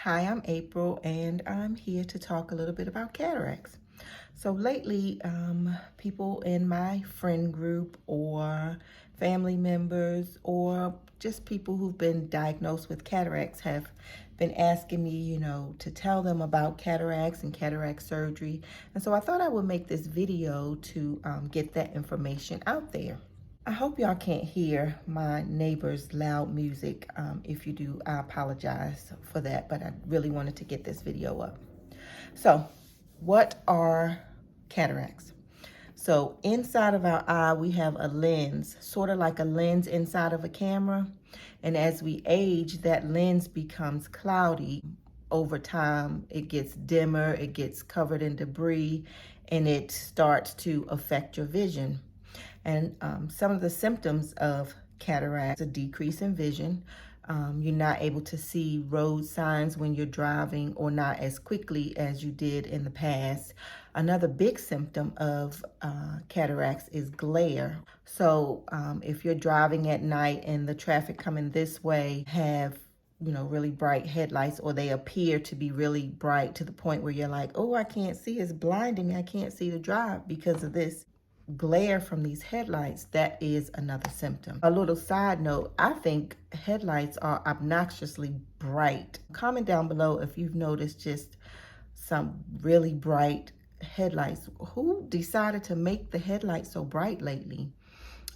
Hi, I'm April, and I'm here to talk a little bit about cataracts. So lately, people in my friend group or family members or just people who've been diagnosed with cataracts have been asking me, to tell them about cataracts and cataract surgery. And so I thought I would make this video to get that information out there. I hope y'all can't hear my neighbor's loud music. If you do, I apologize for that, but I really wanted to get this video up. So, what are cataracts? So, inside of our eye, we have a lens, sort of like a lens inside of a camera. And as we age, that lens becomes cloudy. Over time, it gets dimmer, it gets covered in debris, and it starts to affect your vision. And some of the symptoms of cataracts, a decrease in vision. You're not able to see road signs when you're driving or not as quickly as you did in the past. Another big symptom of cataracts is glare. So if you're driving at night and the traffic coming this way have really bright headlights, or they appear to be really bright to the point where you're like, oh, I can't see, it's blinding me, I can't see to drive because of this glare from these headlights, that is another symptom. A little side note, I think headlights are obnoxiously bright. Comment down below if you've noticed just some really bright headlights. Who decided to make the headlights so bright lately?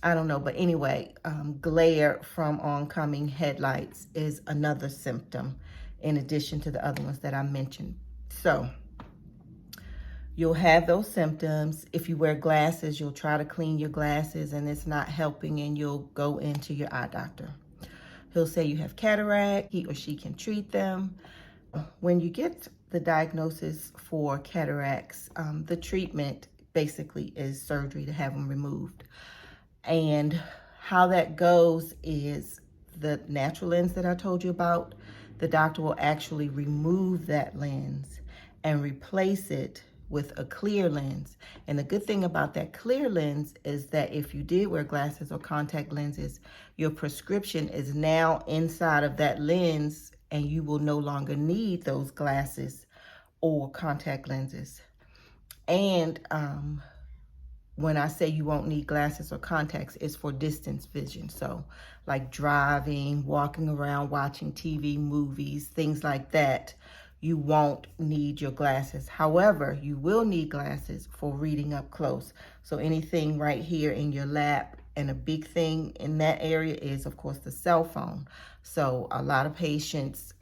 I don't know, but anyway, glare from oncoming headlights is another symptom in addition to the other ones that I mentioned. So you'll have those symptoms. If you wear glasses, you'll try to clean your glasses and it's not helping, and you'll go into your eye doctor. He'll say you have cataract, he or she can treat them. When you get the diagnosis for cataracts, the treatment basically is surgery to have them removed. And how that goes is the natural lens that I told you about, the doctor will actually remove that lens and replace it with a clear lens. And the good thing about that clear lens is that if you did wear glasses or contact lenses, your prescription is now inside of that lens and you will no longer need those glasses or contact lenses. And when I say you won't need glasses or contacts, it's for distance vision. So like driving, walking around, watching TV, movies, things like that, you won't need your glasses. However, you will need glasses for reading up close. So anything right here in your lap, and a big thing in that area is, of course, the cell phone. So a lot of patients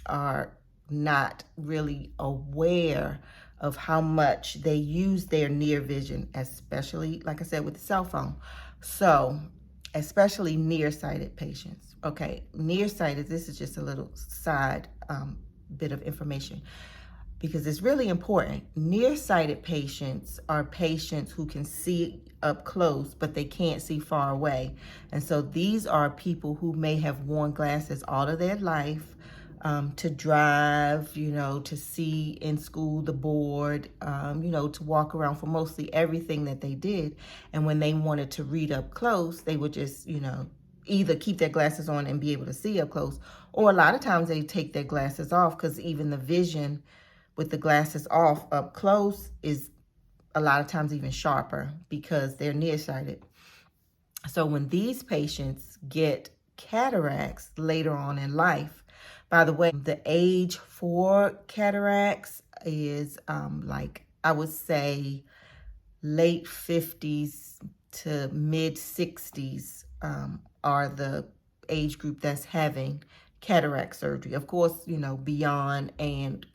are not really aware of how much they use their near vision, especially, like I said, with the cell phone. So especially nearsighted patients. Okay, nearsighted, this is just a little side bit of information because it's really important. Nearsighted patients are patients who can see up close, but they can't see far away. And so these are people who may have worn glasses all of their life, to drive, to see in school, the board, to walk around, for mostly everything that they did. And when they wanted to read up close, they would just, either keep their glasses on and be able to see up close, or a lot of times they take their glasses off, because even the vision with the glasses off up close is a lot of times even sharper because they're nearsighted. So when these patients get cataracts later on in life, by the way, the age for cataracts is like, I would say late 50s to mid 60s are the age group that's having cataract surgery. Of course, beyond and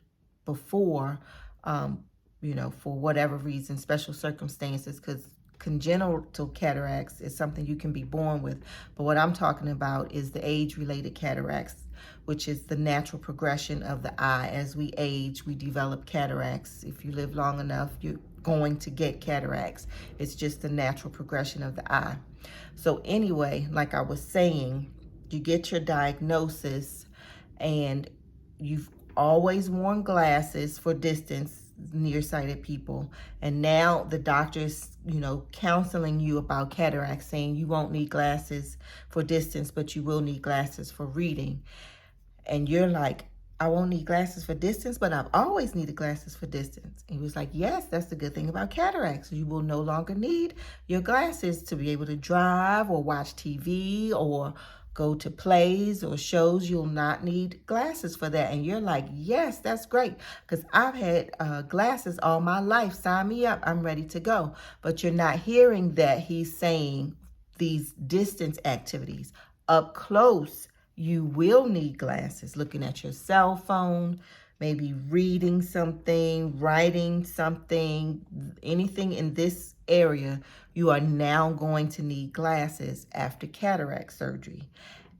before, for whatever reason, special circumstances, because congenital cataracts is something you can be born with. But what I'm talking about is the age-related cataracts, which is the natural progression of the eye. As we age, we develop cataracts. If you live long enough, you're going to get cataracts. It's just the natural progression of the eye. So anyway, like I was saying, you get your diagnosis and you've always worn glasses for distance, nearsighted people, and now the doctor's counseling you about cataracts, saying you won't need glasses for distance, but you will need glasses for reading. And you're like, I won't need glasses for distance, but I've always needed glasses for distance. And he was like, yes, that's the good thing about cataracts. You will no longer need your glasses to be able to drive or watch TV or go to plays or shows. You'll not need glasses for that. And you're like, yes, that's great. Because I've had glasses all my life. Sign me up. I'm ready to go. But you're not hearing that he's saying these distance activities up close. You will need glasses, looking at your cell phone, maybe reading something, writing something, anything in this area, you are now going to need glasses after cataract surgery.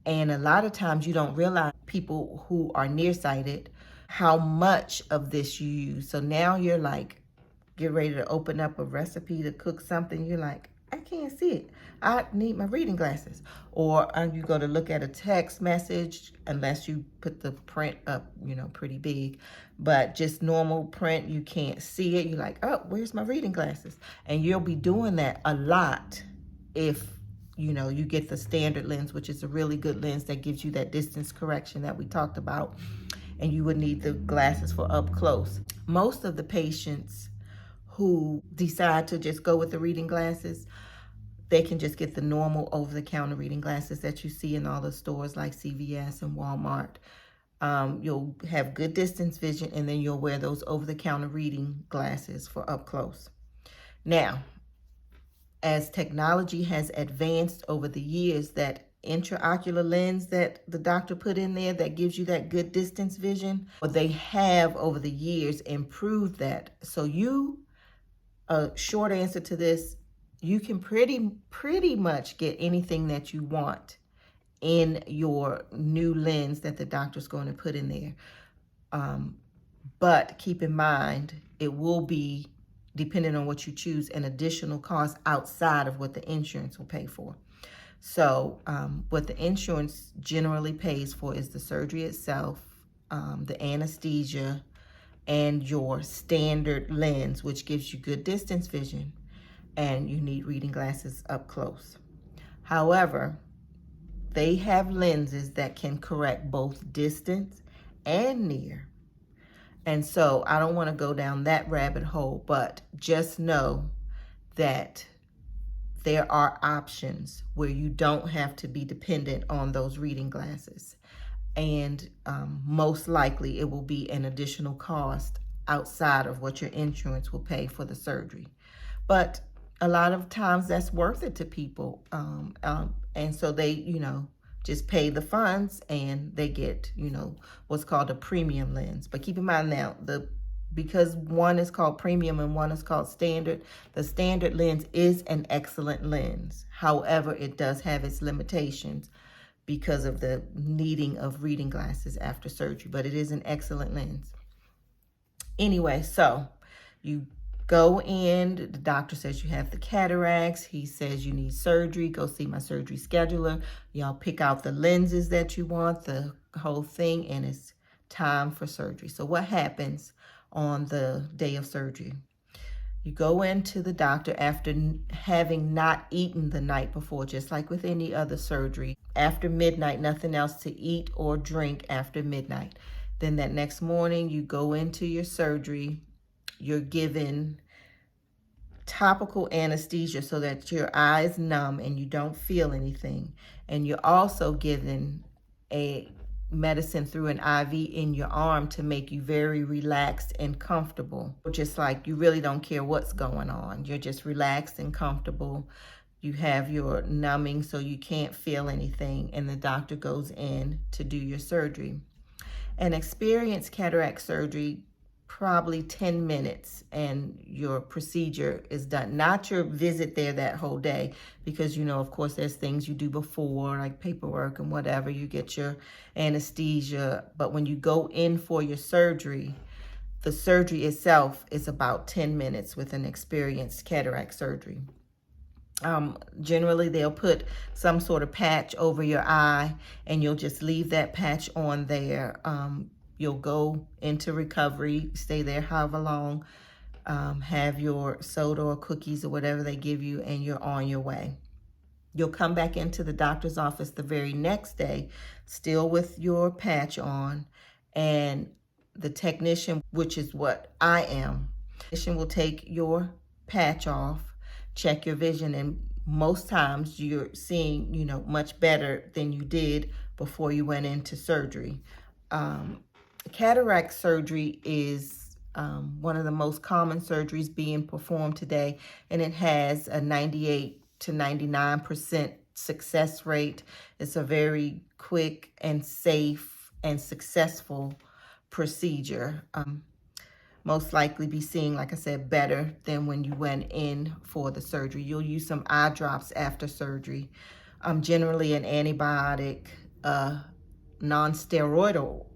And a lot of times you don't realize, people who are nearsighted, how much of this you use. So now you're like, get ready to open up a recipe to cook something. You're like, I can't see it. I need my reading glasses. Or you go to look at a text message, unless you put the print up, pretty big. But just normal print, you can't see it. You're like, oh, where's my reading glasses? And you'll be doing that a lot if you get the standard lens, which is a really good lens that gives you that distance correction that we talked about. And you would need the glasses for up close. Most of the patients who decide to just go with the reading glasses, they can just get the normal over-the-counter reading glasses that you see in all the stores like CVS and Walmart. You'll have good distance vision, and then you'll wear those over-the-counter reading glasses for up close. Now, as technology has advanced over the years, that intraocular lens that the doctor put in there that gives you that good distance vision, they have over the years improved that. So a short answer to this, you can pretty much get anything that you want in your new lens that the doctor's going to put in there. But keep in mind, it will be, depending on what you choose, an additional cost outside of what the insurance will pay for. So what the insurance generally pays for is the surgery itself, the anesthesia, and your standard lens, which gives you good distance vision, and you need reading glasses up close. However, they have lenses that can correct both distance and near. And so I don't want to go down that rabbit hole, but just know that there are options where you don't have to be dependent on those reading glasses. And most likely it will be an additional cost outside of what your insurance will pay for the surgery. But a lot of times that's worth it to people. And so they, just pay the funds and they get, what's called a premium lens. But keep in mind now, because one is called premium and one is called standard, the standard lens is an excellent lens. However, it does have its limitations because of the needing of reading glasses after surgery, but it is an excellent lens. Anyway, so you go in, the doctor says you have the cataracts, he says you need surgery, go see my surgery scheduler, y'all pick out the lenses that you want, the whole thing, and it's time for surgery. So what happens on the day of surgery? You go into the doctor after having not eaten the night before, just like with any other surgery. After midnight, nothing else to eat or drink after midnight. Then that next morning, you go into your surgery. You're given topical anesthesia so that your eyes numb and you don't feel anything. And you're also given a medicine through an IV in your arm to make you very relaxed and comfortable. Just like you really don't care what's going on. You're just relaxed and comfortable. You have your numbing so you can't feel anything, and the doctor goes in to do your surgery. An experienced cataract surgery, probably 10 minutes and your procedure is done. Not your visit there that whole day, because of course there's things you do before, like paperwork and whatever. You get your anesthesia, but when you go in for your surgery, the surgery itself is about 10 minutes with an experienced cataract surgery. Generally they'll put some sort of patch over your eye and you'll just leave that patch on there. You'll go into recovery, stay there however long, have your soda or cookies or whatever they give you, and you're on your way. You'll come back into the doctor's office the very next day, still with your patch on, and the technician, which is what I am, will take your patch off, check your vision, and most times you're seeing, much better than you did before you went into surgery. Cataract surgery is one of the most common surgeries being performed today, and it has a 98 to 99% success rate. It's a very quick and safe and successful procedure. Most likely be seeing, like I said, better than when you went in for the surgery. You'll use some eye drops after surgery. Generally an antibiotic, non-steroidal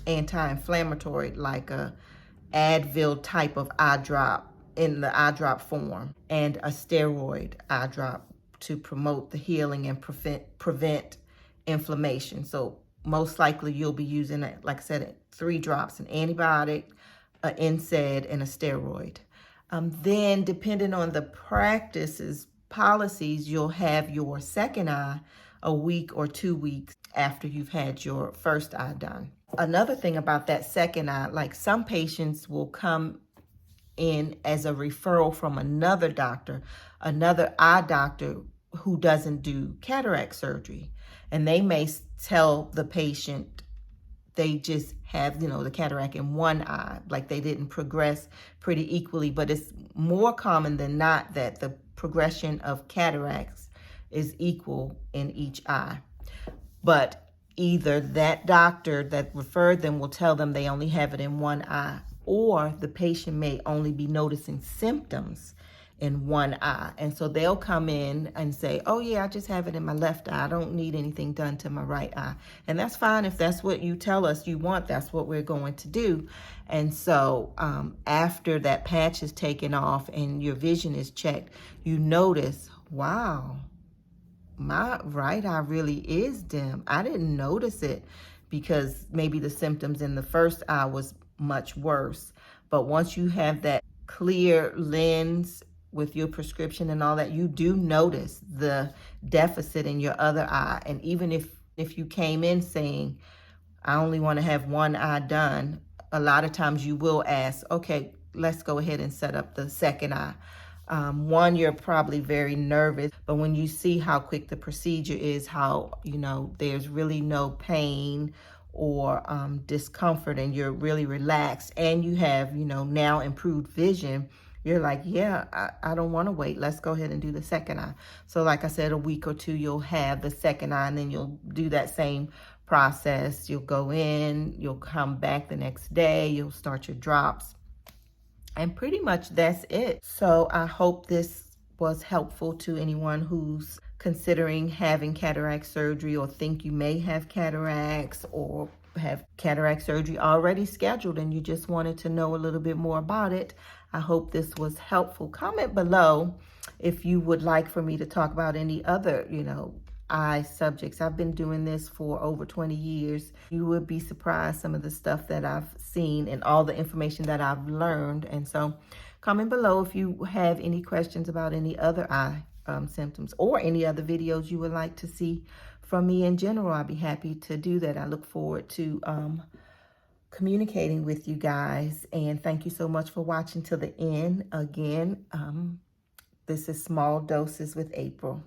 anti-inflammatory like a Advil type of eye drop in the eye drop form, and a steroid eye drop to promote the healing and prevent inflammation. So most likely you'll be using, like I said, 3 drops, an antibiotic, an NSAID, and a steroid. Then depending on the practice's policies, you'll have your second eye a week or 2 weeks after you've had your first eye done. Another thing about that second eye, like some patients will come in as a referral from another doctor, another eye doctor who doesn't do cataract surgery. And they may tell the patient they just have, the cataract in one eye, like they didn't progress pretty equally. But it's more common than not that the progression of cataracts is equal in each eye. But either that doctor that referred them will tell them they only have it in one eye, or the patient may only be noticing symptoms in one eye. And so they'll come in and say, oh yeah, I just have it in my left eye. I don't need anything done to my right eye. And that's fine. If that's what you tell us you want, that's what we're going to do. And so after that patch is taken off and your vision is checked, you notice, wow, my right eye really is dim. I didn't notice it because maybe the symptoms in the first eye was much worse. But once you have that clear lens with your prescription and all that, you do notice the deficit in your other eye. And even if you came in saying, I only want to have one eye done, a lot of times you will ask, okay, let's go ahead and set up the second eye. One, you're probably very nervous, but when you see how quick the procedure is, how, there's really no pain or discomfort, and you're really relaxed, and you have, now improved vision, you're like, yeah, I don't want to wait. Let's go ahead and do the second eye. So like I said, a week or 2, you'll have the second eye, and then you'll do that same process. You'll go in, you'll come back the next day, you'll start your drops. And pretty much that's it. So I hope this was helpful to anyone who's considering having cataract surgery, or think you may have cataracts, or have cataract surgery already scheduled and you just wanted to know a little bit more about it. I hope this was helpful. Comment below if you would like for me to talk about any other, eye subjects. I've been doing this for over 20 years. You would be surprised some of the stuff that I've seen and all the information that I've learned. And so comment below if you have any questions about any other eye symptoms, or any other videos you would like to see from me in general. I'd be happy to do that. I look forward to communicating with you guys. And thank you so much for watching to the end. Again, this is Small Doses with April.